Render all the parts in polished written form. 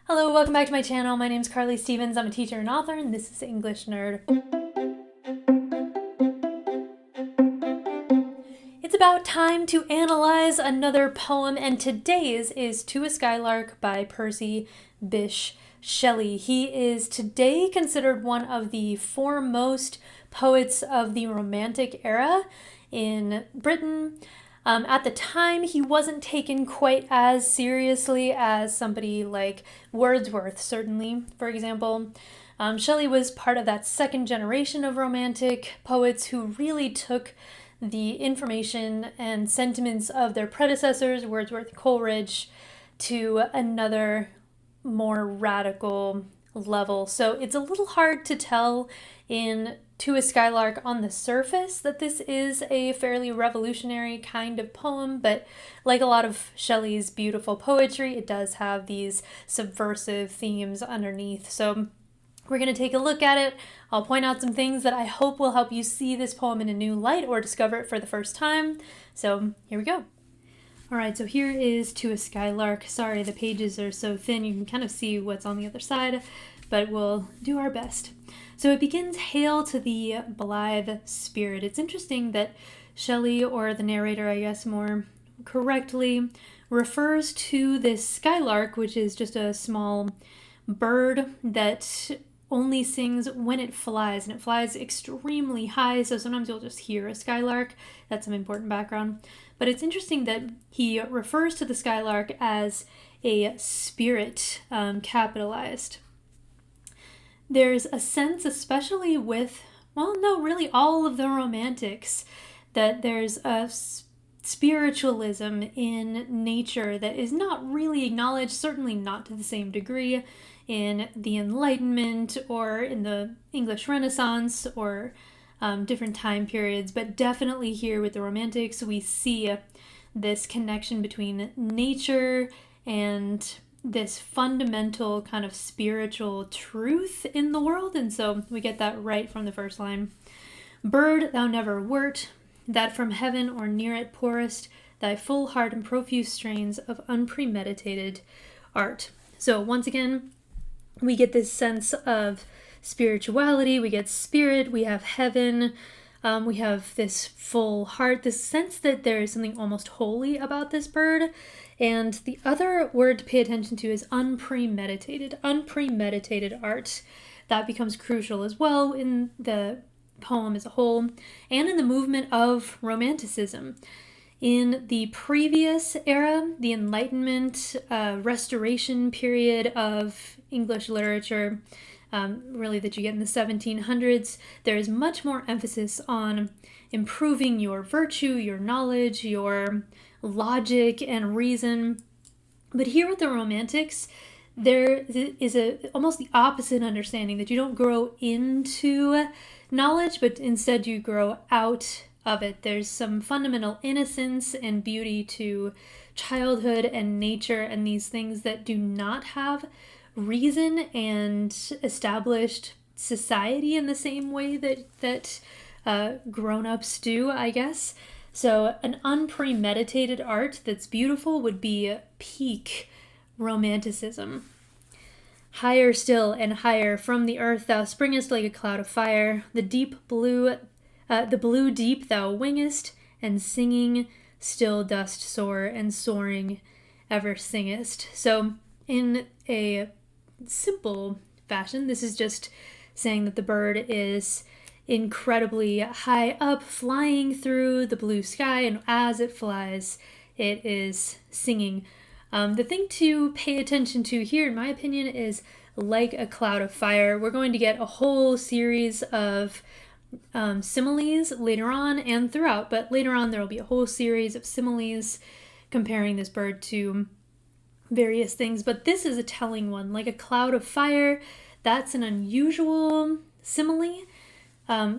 Hello, welcome back to my channel. My name is Carly Stevens. I'm a teacher and author, and this is English Nerd. It's about time to analyze another poem, and today's is To a Sky-Lark by Percy, Bysshe, Shelley. He is today considered one of the foremost poets of the Romantic era in Britain. At the time, he wasn't taken quite as seriously as somebody like Wordsworth, certainly, for example. Shelley was part of that second generation of Romantic poets who really took the information and sentiments of their predecessors, Wordsworth and Coleridge, to another more radical level. So it's a little hard to tell in To a Sky-Lark on the surface that this is a fairly revolutionary kind of poem, but like a lot of Shelley's beautiful poetry, it does have these subversive themes underneath. So we're going to take a look at it. I'll point out some things that I hope will help you see this poem in a new light or discover it for the first time. So here we go. Alright, so here is To a Sky-Lark. Sorry, the pages are so thin, you can kind of see what's on the other side, but we'll do our best. So it begins, "Hail to the blithe spirit." It's interesting that Shelley, or the narrator, I guess more correctly, refers to this skylark, which is just a small bird that only sings when it flies, and it flies extremely high, so sometimes you'll just hear a skylark. That's some important background. But it's interesting that he refers to the skylark as a spirit, capitalized. There's a sense, especially with, really all of the Romantics, that there's a spiritualism in nature that is not really acknowledged, certainly not to the same degree in the Enlightenment or in the English Renaissance or different time periods, but definitely here with the Romantics we see this connection between nature and this fundamental kind of spiritual truth in the world, and so we get that right from the first line. "Bird, thou never wert, that from heaven or near it pourest thy full heart and profuse strains of unpremeditated art." So once again, we get this sense of spirituality, we get spirit, we have heaven, we have this full heart, this sense that there is something almost holy about this bird. And the other word to pay attention to is unpremeditated. Unpremeditated art. That becomes crucial as well in the poem as a whole and in the movement of Romanticism. In the previous era, the Enlightenment, Restoration period of English literature, really that you get in the 1700s, there is much more emphasis on improving your virtue, your knowledge, your logic and reason. But here with the Romantics, there is almost the opposite understanding, that you don't grow into knowledge, but instead you grow out of it. There's some fundamental innocence and beauty to childhood and nature and these things that do not have reason and established society in the same way that grown-ups do, I guess. So an unpremeditated art that's beautiful would be peak Romanticism. "Higher still and higher from the earth thou springest like a cloud of fire. The blue deep thou wingest, and singing still dost soar, and soaring ever singest." So in a simple fashion, this is just saying that the bird is incredibly high up, flying through the blue sky, and as it flies, it is singing. The thing to pay attention to here, in my opinion, is like a cloud of fire. We're going to get a whole series of similes later on and throughout, but later on there will be a whole series of similes comparing this bird to various things, but this is a telling one. Like a cloud of fire, that's an unusual simile.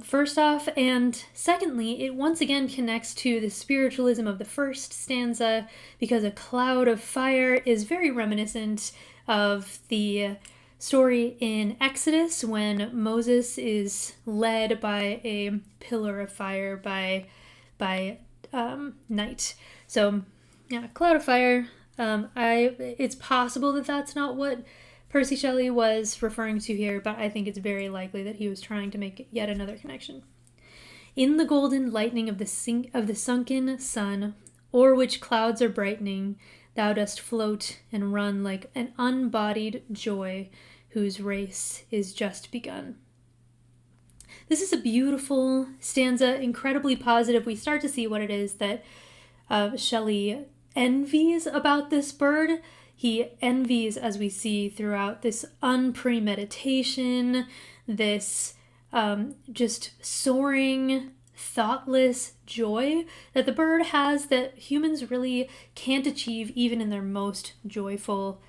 First off, and secondly, it once again connects to the spiritualism of the first stanza, because a cloud of fire is very reminiscent of the story in Exodus when Moses is led by a pillar of fire by night. So yeah, cloud of fire. It's possible that that's not what Percy Shelley was referring to here, but I think it's very likely that he was trying to make yet another connection. In the golden lightning of the sunken sun, o'er which clouds are brightening, thou dost float and run like an unbodied joy whose race is just begun. This is a beautiful stanza, incredibly positive. We start to see what it is that Shelley envies about this bird. He envies, as we see throughout, this unpremeditation, this just soaring, thoughtless joy that the bird has that humans really can't achieve even in their most joyful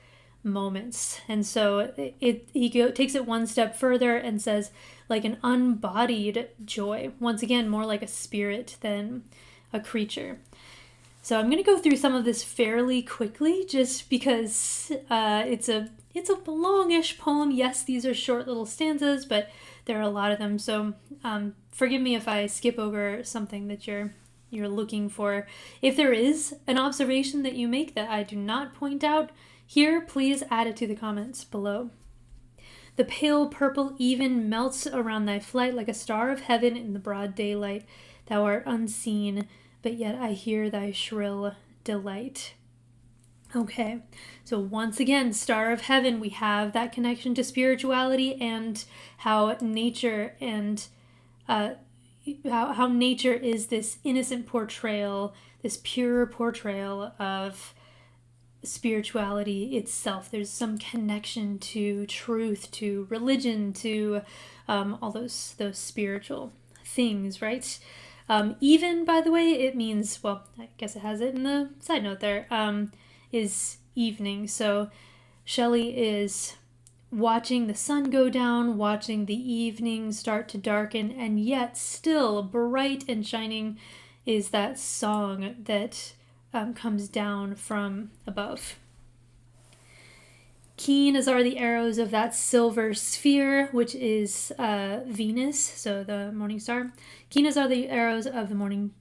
moments. And so he takes it one step further and says, like an unbodied joy. Once again, more like a spirit than a creature. So I'm going to go through some of this fairly quickly just because it's a longish poem. Yes, these are short little stanzas, but there are a lot of them. So forgive me if I skip over something that you're looking for. If there is an observation that you make that I do not point out here, please add it to the comments below. The pale purple even melts around thy flight like a star of heaven in the broad daylight. Thou art unseen, but yet I hear thy shrill delight. Okay, so once again, star of heaven, we have that connection to spirituality and how nature and how nature is this innocent portrayal, this pure portrayal of spirituality itself. There's some connection to truth, to religion, to all those spiritual things, right? Even, by the way, it means, well, I guess it has it in the side note there, is evening. So Shelley is watching the sun go down, watching the evening start to darken, and yet still bright and shining is that song that comes down from above. Keen as are the arrows of that silver sphere, which is Venus, so the morning star. Keen as are the arrows of the morning.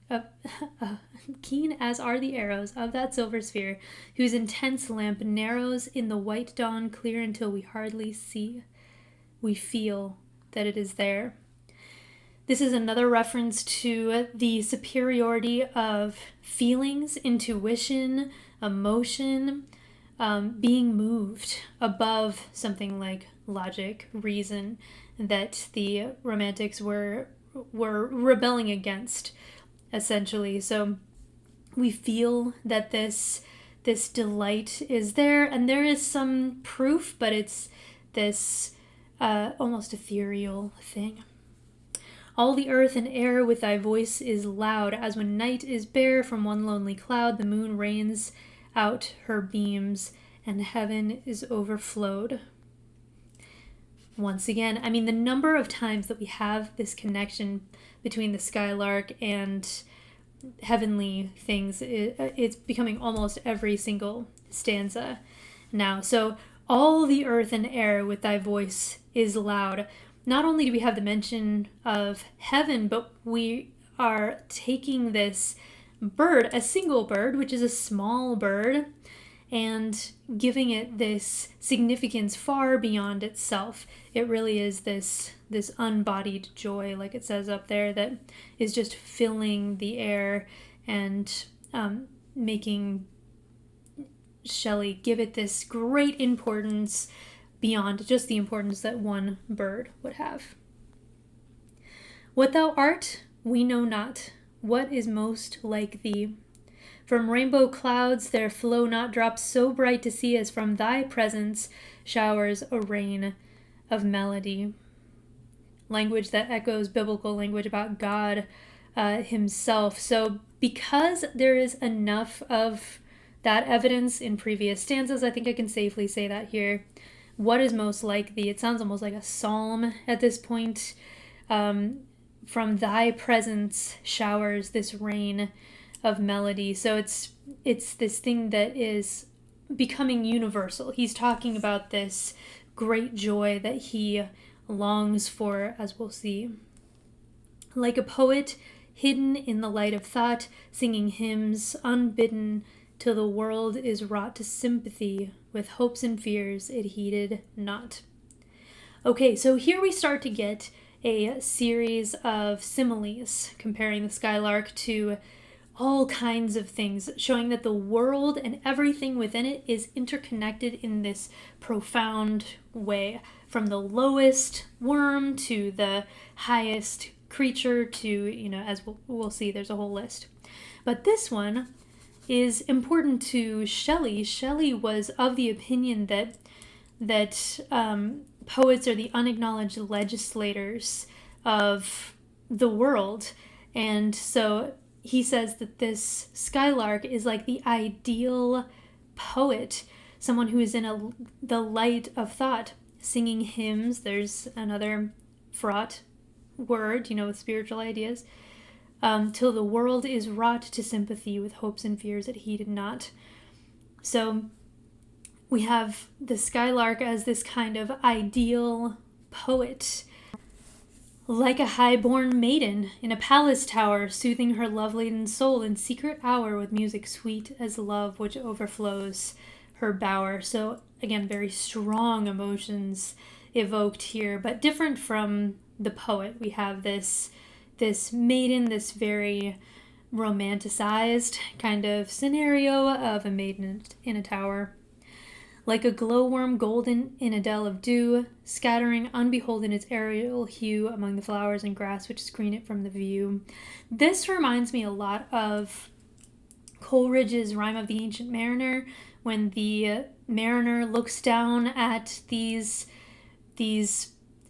Keen as are the arrows of that silver sphere, whose intense lamp narrows in the white dawn clear until we hardly see. We feel that it is there. This is another reference to the superiority of feelings, intuition, emotion, being moved above something like logic, reason, that the Romantics were rebelling against, essentially. So we feel that this delight is there, and there is some proof, but it's this almost ethereal thing. All the earth and air with thy voice is loud, as when night is bare from one lonely cloud, the moon rains out her beams, and heaven is overflowed. Once again, I mean, the number of times that we have this connection between the Sky-Lark and heavenly things, it's becoming almost every single stanza now. So all the earth and air with thy voice is loud. Not only do we have the mention of heaven, but we are taking this bird, a single bird, which is a small bird, and giving it this significance far beyond itself. It really is this unbodied joy, like it says up there, that is just filling the air and making Shelley give it this great importance beyond just the importance that one bird would have. What thou art, we know not. What is most like thee? From rainbow clouds there flow not drops so bright to see as from thy presence showers a rain of melody. Language that echoes biblical language about God himself. So because there is enough of that evidence in previous stanzas, I think I can safely say that here. What is most like thee? It sounds almost like a psalm at this point. From thy presence showers this rain of melody. So it's this thing that is becoming universal. He's talking about this great joy that he longs for, as we'll see. Like a poet hidden in the light of thought, singing hymns unbidden till the world is wrought to sympathy with hopes and fears it heeded not. Okay, so here we start to get a series of similes comparing the Sky-Lark to all kinds of things, showing that the world and everything within it is interconnected in this profound way, from the lowest worm to the highest creature to, as we'll see, there's a whole list. But this one is important to Shelley. Shelley was of the opinion that poets are the unacknowledged legislators of the world, and so he says that this Sky-Lark is like the ideal poet, someone who is in the light of thought, singing hymns. There's another fraught word, with spiritual ideas. Till the world is wrought to sympathy with hopes and fears it heeded not. So we have the Sky-Lark as this kind of ideal poet, like a high-born maiden in a palace tower, soothing her love-laden soul in secret hour with music sweet as love which overflows her bower. So again, very strong emotions evoked here, but different from the poet. We have this maiden, this very romanticized kind of scenario of a maiden in a tower. Like a glowworm golden in a dell of dew, scattering unbeholden its aerial hue among the flowers and grass which screen it from the view. This reminds me a lot of Coleridge's Rime of the Ancient Mariner, when the mariner looks down at these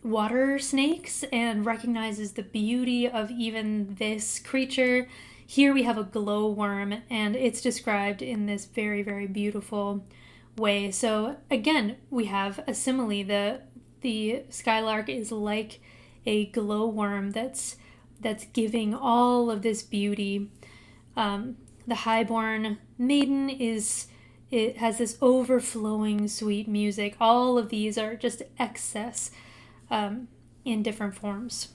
water snakes and recognizes the beauty of even this creature. Here we have a glowworm, and it's described in this very, very beautiful way. So again, we have a simile. The Sky-Lark is like a glowworm that's giving all of this beauty. The highborn maiden it has this overflowing sweet music. All of these are just excess in different forms.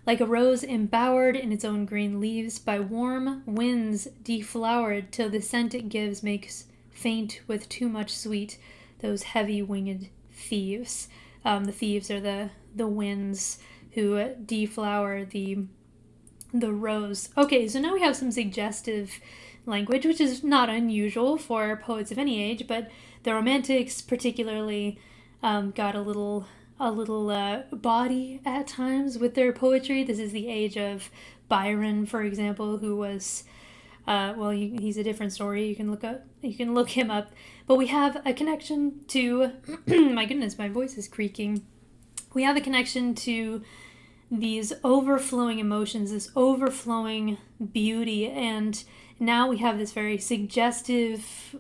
Like a rose embowered in its own green leaves, by warm winds deflowered, till the scent it gives makes faint with too much sweet those heavy winged thieves. The thieves are the winds who deflower the rose. Okay, so now we have some suggestive language, which is not unusual for poets of any age, but the Romantics particularly got a little body at times with their poetry. This is the age of Byron, for example, who was he's a different story. You can look him up. But we have a connection to my goodness, my voice is creaking. We have a connection to these overflowing emotions, this overflowing beauty, and now we have this very suggestive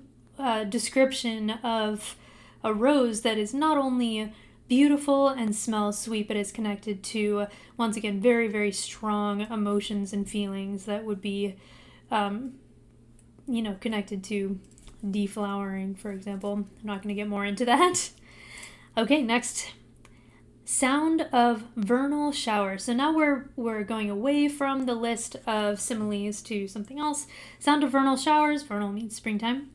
description of a rose that is not only beautiful and smells sweet, but is connected to, once again, very, very strong emotions and feelings that would be connected to deflowering, for example. I'm not going to get more into that. Okay, next. Sound of vernal showers. So now we're going away from the list of similes to something else. Sound of vernal showers. Vernal means springtime.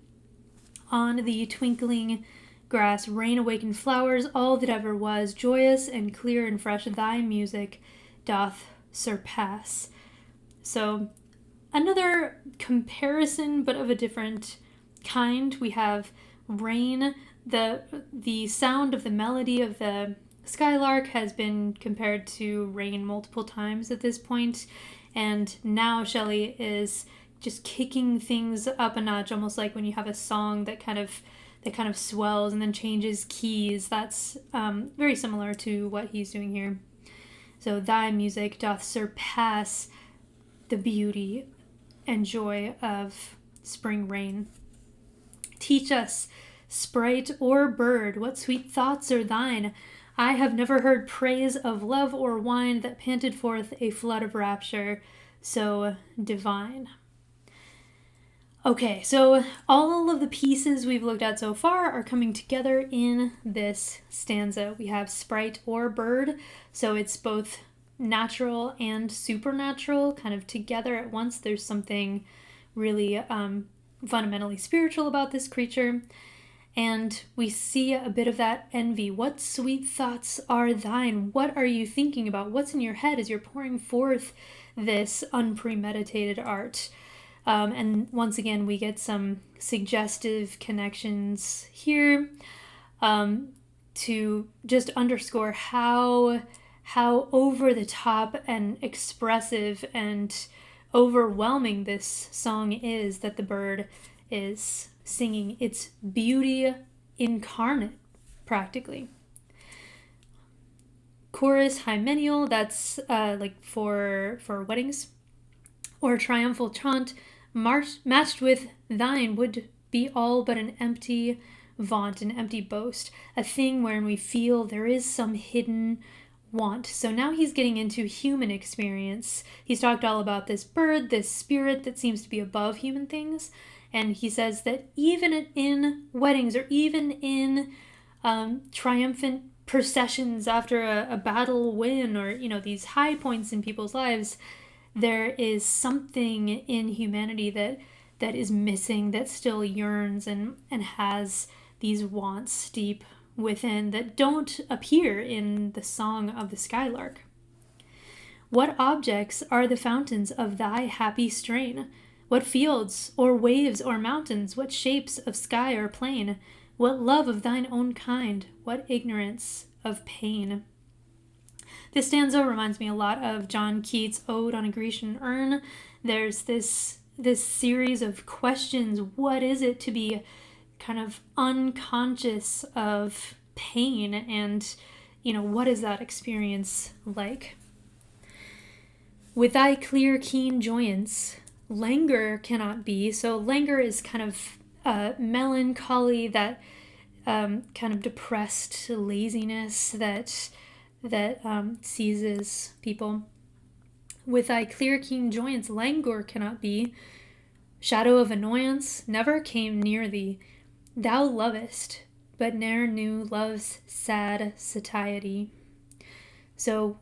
On the twinkling grass, rain awakened flowers, all that ever was, joyous and clear and fresh, thy music doth surpass. So another comparison, but of a different kind. We have rain. The sound of the melody of the Sky-Lark has been compared to rain multiple times at this point, and now Shelley is just kicking things up a notch, almost like when you have a song that kind of swells and then changes keys. That's very similar to what he's doing here. So thy music doth surpass the beauty and joy of spring rain. Teach us, sprite or bird, what sweet thoughts are thine. I have never heard praise of love or wine that panted forth a flood of rapture so divine. Okay, so all of the pieces we've looked at so far are coming together in this stanza. We have sprite or bird, so it's both natural and supernatural kind of together at once. There's something really fundamentally spiritual about this creature. And we see a bit of that envy. What sweet thoughts are thine? What are you thinking about? What's in your head as you're pouring forth this unpremeditated art? And once again, we get some suggestive connections here to just underscore how over the top and expressive and overwhelming this song is that the bird is singing. It's beauty incarnate, practically. Chorus hymeneal, that's like for weddings, or triumphal chaunt, matched with thine would be all but an empty vaunt, an empty boast, a thing wherein we feel there is some hidden want. So now he's getting into human experience. He's talked all about this bird, this spirit that seems to be above human things. And he says that even in weddings, or even in triumphant processions after a battle win, or, these high points in people's lives, there is something in humanity that is missing, that still yearns and has these wants deep within that don't appear in the song of the Sky-Lark. What objects are the fountains of thy happy strain? What fields, or waves, or mountains? What shapes of sky or plain? What love of thine own kind? What ignorance of pain? This stanza reminds me a lot of John Keats' Ode on a Grecian Urn. There's this series of questions. What is it to be kind of unconscious of pain? And, what is that experience like? With thy clear, keen joyance, languor cannot be. So languor is kind of melancholy, that kind of depressed laziness that seizes people. With thy clear, keen joyance, languor cannot be. Shadow of annoyance never came near thee. Thou lovest, but ne'er knew love's sad satiety. So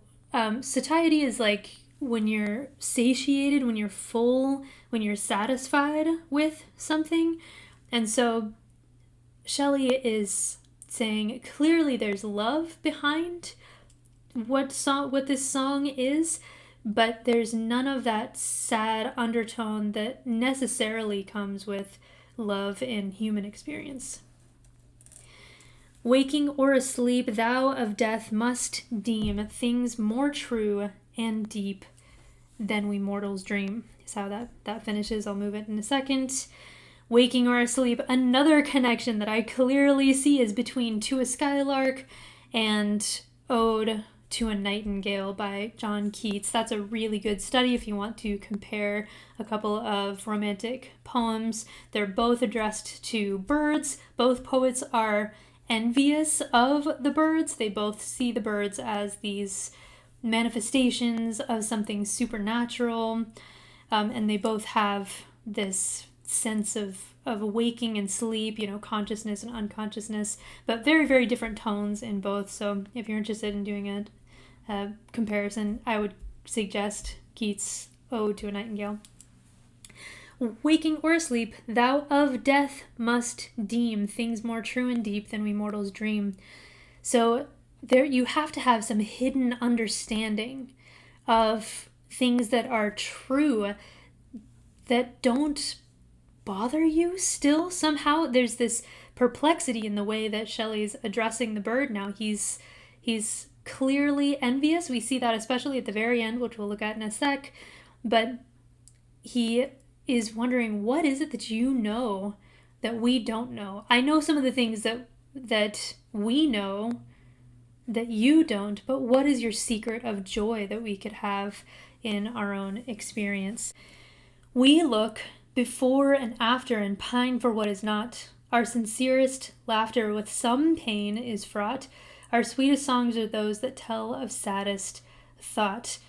satiety is like when you're satiated, when you're full, when you're satisfied with something. And so Shelley is saying clearly there's love behind what this song is, but there's none of that sad undertone that necessarily comes with love in human experience. Waking or asleep, thou of death must deem things more true and deep than we mortals dream. Is how that finishes. I'll move it in a second. Waking or asleep, another connection that I clearly see is between To a Sky-Lark and Ode to a Nightingale by John Keats. That's a really good study if you want to compare a couple of romantic poems. They're both addressed to birds. Both poets are envious of the birds. They both see the birds as these manifestations of something supernatural, and they both have this sense of waking and sleep, consciousness and unconsciousness, but very, very different tones in both. So if you're interested in doing a comparison, I would suggest Keats' Ode to a Nightingale. Waking or asleep, thou of death must deem things more true and deep than we mortals dream. So there you have to have some hidden understanding of things that are true that don't bother you still somehow. There's this perplexity in the way that Shelley's addressing the bird now. He's clearly envious. We see that especially at the very end, which we'll look at in a sec. But he is wondering, what is it that you know that we don't know? I know some of the things that we know that you don't, but what is your secret of joy that we could have in our own experience? We look before and after and pine for what is not. Our sincerest laughter with some pain is fraught. Our sweetest songs are those that tell of saddest thought.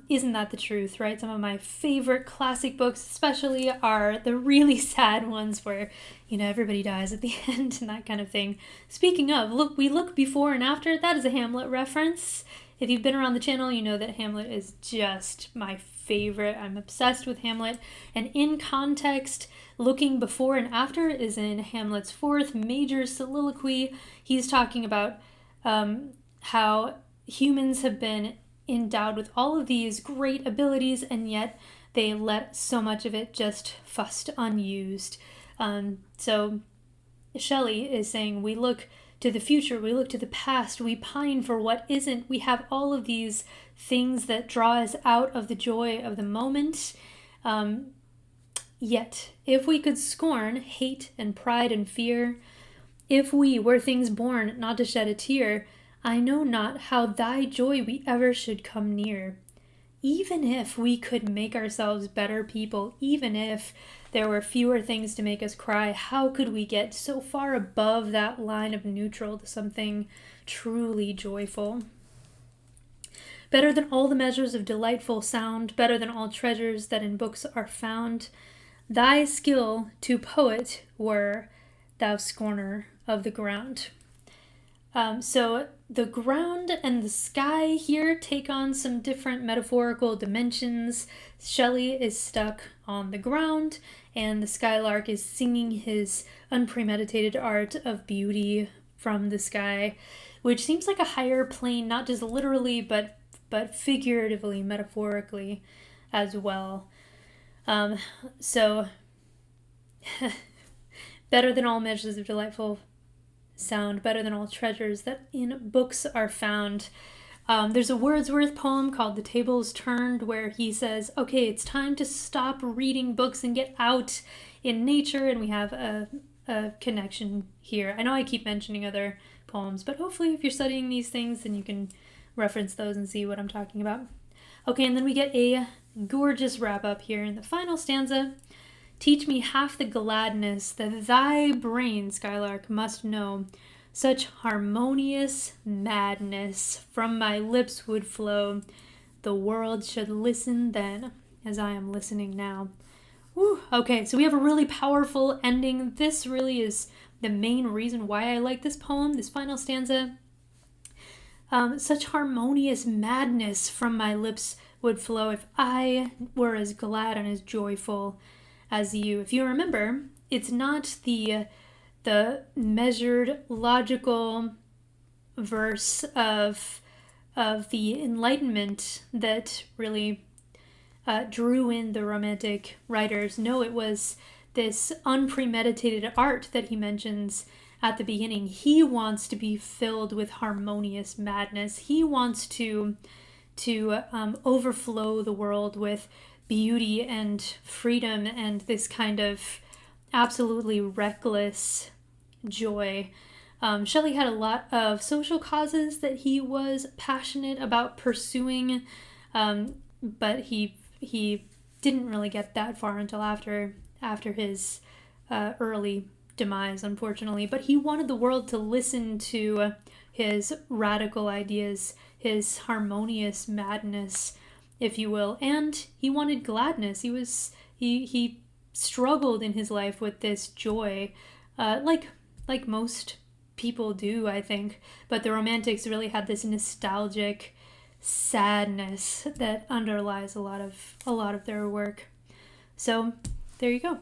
Isn't that the truth, right? Some of my favorite classic books especially are the really sad ones where, everybody dies at the end and that kind of thing. Speaking of, we look before and after. That is a Hamlet reference. If you've been around the channel, you know that Hamlet is just my favorite. I'm obsessed with Hamlet. And in context, looking before and after is in Hamlet's fourth major soliloquy. He's talking about how humans have been endowed with all of these great abilities, and yet they let so much of it just fust unused. So Shelley is saying, we look to the future, we look to the past, we pine for what isn't. We have all of these things that draw us out of the joy of the moment. Yet, if we could scorn hate and pride and fear, if we were things born not to shed a tear, I know not how thy joy we ever should come near. Even if we could make ourselves better people, even if there were fewer things to make us cry, how could we get so far above that line of neutral to something truly joyful? Better than all the measures of delightful sound, better than all treasures that in books are found, thy skill to poet were, thou scorner of the ground. So the ground and the sky here take on some different metaphorical dimensions. Shelley is stuck on the ground, and the Sky-Lark is singing his unpremeditated art of beauty from the sky, which seems like a higher plane, not just literally, but figuratively, metaphorically as well. So better than all measures of delightful sound, better than all treasures that in books are found. There's a Wordsworth poem called The Tables Turned, where he says, okay, it's time to stop reading books and get out in nature, and we have a connection here. I know I keep mentioning other poems, but hopefully if you're studying these things, then you can reference those and see what I'm talking about. Okay, and then we get a gorgeous wrap up here in the final stanza. Teach me half the gladness that thy brain, Skylark, must know. Such harmonious madness from my lips would flow. The world should listen then, as I am listening now. Whew. Okay, so we have a really powerful ending. This really is the main reason why I like this poem, this final stanza. Such harmonious madness from my lips would flow if I were as glad and as joyful as you. If you remember, it's not the measured, logical verse of the Enlightenment that really drew in the Romantic writers. No, it was this unpremeditated art that he mentions at the beginning. He wants to be filled with harmonious madness. He wants to overflow the world with beauty and freedom and this kind of absolutely reckless joy. Shelley had a lot of social causes that he was passionate about pursuing, but he didn't really get that far until after his early demise, unfortunately. But he wanted the world to listen to his radical ideas, his harmonious madness, if you will, and he wanted gladness. He struggled in his life with this joy, like most people do, I think. But the Romantics really had this nostalgic sadness that underlies a lot of their work. So there you go.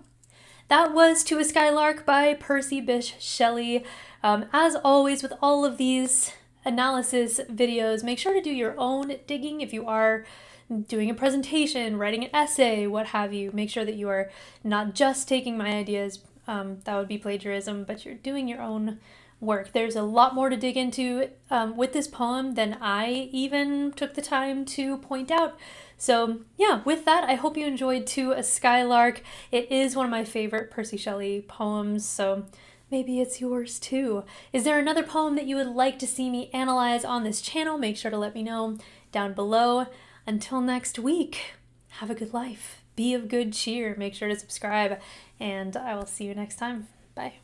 That was To a Sky-Lark by Percy Bysshe Shelley. As always, with all of these analysis videos, make sure to do your own digging. If you are doing a presentation, writing an essay, what have you, make sure that you are not just taking my ideas. That would be plagiarism, but you're doing your own work. There's a lot more to dig into with this poem than I even took the time to point out. So yeah, with that, I hope you enjoyed To a Sky-Lark. It is one of my favorite Percy Shelley poems, so maybe it's yours too. Is there another poem that you would like to see me analyze on this channel? Make sure to let me know down below. Until next week, have a good life. Be of good cheer. Make sure to subscribe, and I will see you next time. Bye.